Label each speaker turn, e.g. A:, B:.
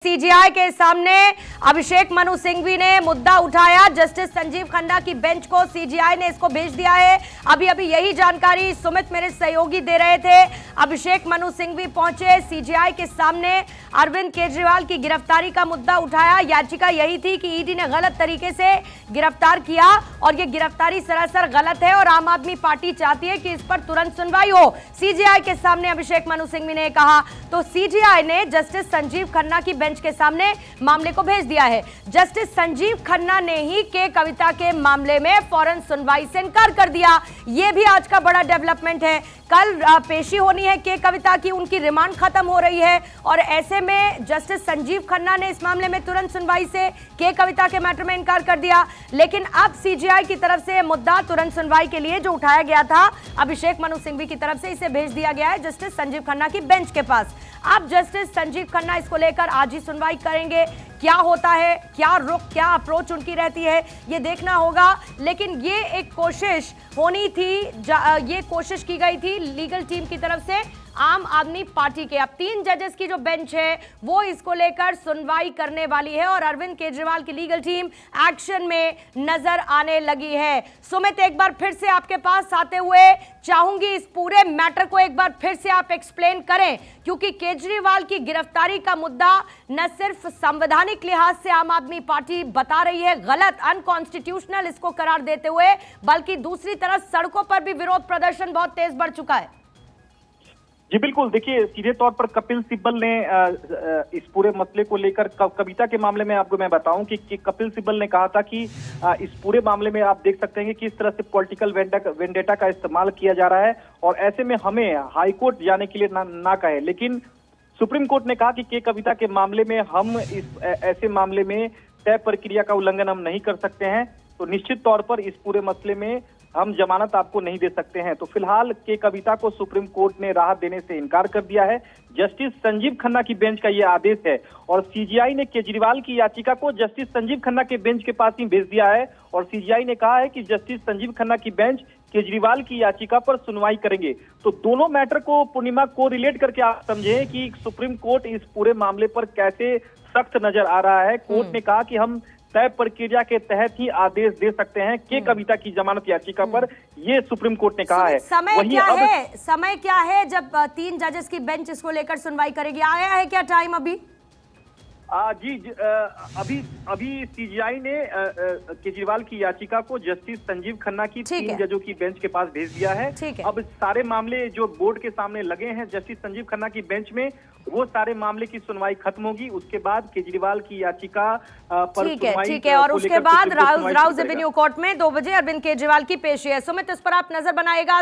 A: CGI के सामने अभिषेक मनु सिंघवी ने मुद्दा उठाया। जस्टिस संजीव खन्ना की बेंच को सीजीआई ने इसको भेज दिया है। अभी यही जानकारी सुमित मेरे सहयोगी दे रहे थे। अभिषेक मनु सिंघवी पहुंचे सीजीआई के सामने, अरविंद केजरीवाल की गिरफ्तारी का मुद्दा उठाया। याचिका यही थी कि ईडी ने गलत तरीके से गिरफ्तार किया और ये गिरफ्तारी सरासर गलत है और आम आदमी पार्टी चाहती है कि इस पर तुरंत सुनवाई हो। सीजीआई के सामने अभिषेक मनु सिंघवी ने कहा तो सीजीआई ने जस्टिस संजीव खन्ना की बेंच के सामने मामले को भेज दिया है। जस्टिस संजीव खन्ना ने ही के कविता के मामले में फौरन सुनवाई से इनकार कर दिया। यह भी आज का बड़ा डेवलपमेंट है। कल पेशी होनी है के कविता की, उनकी रिमांड खत्म हो रही है और ऐसे में जस्टिस संजीव खन्ना ने इस मामले में तुरंत सुनवाई से के कविता के मैटर में इनकार कर दिया। लेकिन अब सीजीआई की तरफ से मुद्दा तुरंत सुनवाई के लिए जो उठाया गया था अभिषेक मनु सिंघवी की तरफ से, इसे भेज दिया गया है जस्टिस संजीव खन्ना की बेंच के पास। अब जस्टिस संजीव खन्ना इसको लेकर आज ही सुनवाई करेंगे। क्या होता है, क्या रुख, क्या अप्रोच उनकी रहती है, ये देखना होगा। लेकिन ये एक कोशिश होनी थी, ये कोशिश की गई थी लीगल टीम की तरफ से आम आदमी पार्टी के। अब 3 जजेस की जो बेंच है वो इसको लेकर सुनवाई करने वाली है और अरविंद केजरीवाल की लीगल टीम एक्शन में नजर आने लगी है। सुमित, एक बार फिर से आपके पास आते हुए चाहूंगी इस पूरे मैटर को एक बार फिर से आप एक्सप्लेन करें, क्योंकि केजरीवाल की गिरफ्तारी का मुद्दा न सिर्फ संवैधानिक लिहाज से आम आदमी पार्टी बता रही है गलत, अनकॉन्स्टिट्यूशनल इसको करार देते हुए, बल्कि दूसरी तरफ सड़कों पर भी विरोध प्रदर्शन बहुत तेज बढ़ चुका है।
B: जी बिल्कुल, देखिए सीधे तौर पर कपिल सिब्बल ने इस पूरे मसले को लेकर कविता के मामले में आपको मैं बताऊं कि कपिल सिब्बल ने कहा था कि इस पूरे मामले में आप देख सकते हैं कि किस तरह से पॉलिटिकल वेंडेटा का इस्तेमाल किया जा रहा है और ऐसे में हमें हाईकोर्ट जाने के लिए ना कहे। लेकिन सुप्रीम कोर्ट ने कहा कि के कविता के मामले में हम ऐसे मामले में तय प्रक्रिया का उल्लंघन हम नहीं कर सकते हैं, तो निश्चित तौर पर इस पूरे मसले में हम जमानत आपको नहीं दे सकते हैं। तो फिलहाल के कविता को सुप्रीम कोर्ट ने राहत देने से इनकार कर दिया है। जस्टिस संजीव खन्ना की बेंच का यह आदेश है और सीजीआई ने केजरीवाल की याचिका को जस्टिस संजीव खन्ना के बेंच के पास ही भेज दिया है और सीजीआई ने कहा है कि जस्टिस संजीव खन्ना की बेंच केजरीवाल की याचिका पर सुनवाई करेंगे। तो दोनों मैटर को पूर्णिमा को रिलेट करके आप समझे कि सुप्रीम कोर्ट इस पूरे मामले पर कैसे सख्त नजर आ रहा है। कोर्ट ने कहा कि हम तय प्रक्रिया के तहत ही आदेश दे सकते हैं के कविता की जमानत याचिका पर, ये सुप्रीम कोर्ट ने कहा है।
A: समय क्या है जब 3 जजेस की बेंच इसको लेकर सुनवाई करेगी? आया है क्या टाइम अभी?
B: अभी सीजीआई ने केजरीवाल की याचिका को जस्टिस संजीव खन्ना की 3 जजों की बेंच के पास भेज दिया है। अब सारे मामले जो बोर्ड के सामने लगे हैं जस्टिस संजीव खन्ना की बेंच में, वो सारे मामले की सुनवाई खत्म होगी। उसके बाद केजरीवाल की याचिका पर
A: ठीक है और उसके बाद राउज एवेन्यू कोर्ट में 2 बजे अरविंद केजरीवाल की पेशी है। सुमित, इस पर आप नजर बनाएगा।